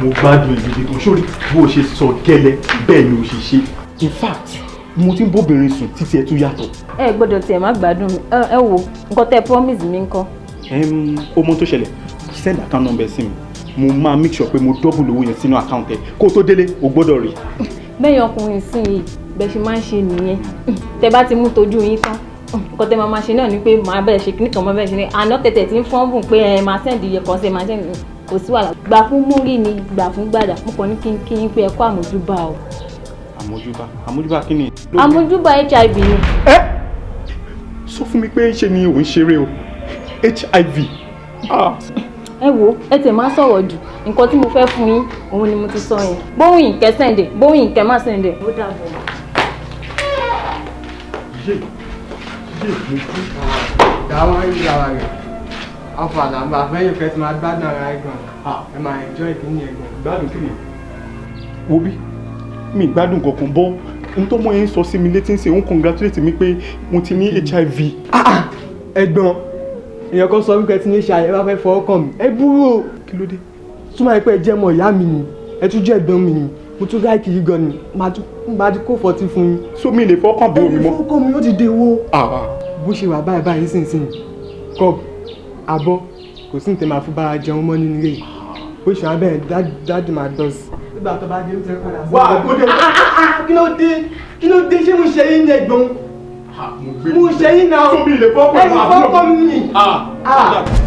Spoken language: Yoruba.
mo gbádùn ẹ̀ gidi kan sórí bó o ṣe sọ gẹ́lẹ́ bẹ́ẹ̀ ni o ṣe ṣe. In fact mo ti ń bóbìnrin sùn títí ẹ tún yàtọ̀. Ẹ gbọ́dọ̀ tiẹ̀ má gbádùn mi ẹ wo nǹkan tẹ́ promise mi ńkọ́. O mọ tó ṣẹlẹ̀ send account number sí mi mo máa make sure pé mo double owó yẹn sínú account ẹ kó o tó délé o gbọ́dọ̀ rí. Bẹ́ẹ̀ ọkùnrin sí i bẹ́ẹ̀ ṣe máa ń ṣe nìyẹn tẹ́ bá ti mú tójú yín tán nǹkan tẹ́ máa ṣe náà ni pé màá bẹ̀rẹ̀ ṣe kíníkan mọ́ bẹ́ẹ̀ ṣe ní àná tẹ̀tẹ̀ tí ń fọ́nbùn pé ẹ máa sẹ́ǹdì iye kan ṣe máa sẹ́ǹdì kò sí wàhálà gbà fún múrí ni gbà fún gbàdà mo kàn ní kí n pé ẹ kó àmójúbà o. àmójúbà kí ni. àmójúbà HIV ni. ẹ sọ fún mi pé ṣe ni òun ṣeré o HIV. ẹ wo ẹ tẹ̀ máa sọ̀rọ̀ jù nǹkan tí mo fẹ́ fún yín òun ni mo ti sọ yẹn bóun ìkẹ́ sẹ́ǹdẹ̀ bóun ìkẹ́ má sẹ́ǹdẹ̀ ó dàbọ̀. dáwọn ayé ara rẹ̀ àǹfààní àgbà fẹ́yìn fẹ́ ti máa gbádùn ara ẹ̀ gan ẹ máa enjoy ìkíní ẹ̀ gan. gbádùn kí ni wo bí mi gbádùn kankan bọ́ nítorí mo yẹn sọ sí mi létí ń ṣe òun congratulate mi pé mo ti ní HIV. ẹ̀gbọ́n èèyàn kan sọ wípé tí ní ṣe àyẹ̀wò afẹ́ fọwọ́ kàn mí ẹ búrò kí ló dé. súnmọ́ ẹ pé ẹ jẹ́ ọmọ ìyá mi ni ẹ tún jẹ́ ẹ̀gbọ́n mi ni mo tún ráìkì yìí gan ni máa ti kó 40 fún yín. so mi lè fọkàn bó mi mọ́. ẹ lè fọkàn mi ó ti dé owó. bó ṣe wà báyìí nísinsìnyí cup abọ́ kò sí ní tẹ́ máa fún bára jẹun mọ́ nínú ilé bó ṣe wà bẹ́ẹ̀ dáàdì máa dọ́sì. nígbà tó bá dé ó ti rẹ́ padà sí. wà á kó dé. kí ló dé ṣé mo ṣe yín ní ẹ̀gbọ́n mo ṣe yín náà so mi lè fọkàn mi.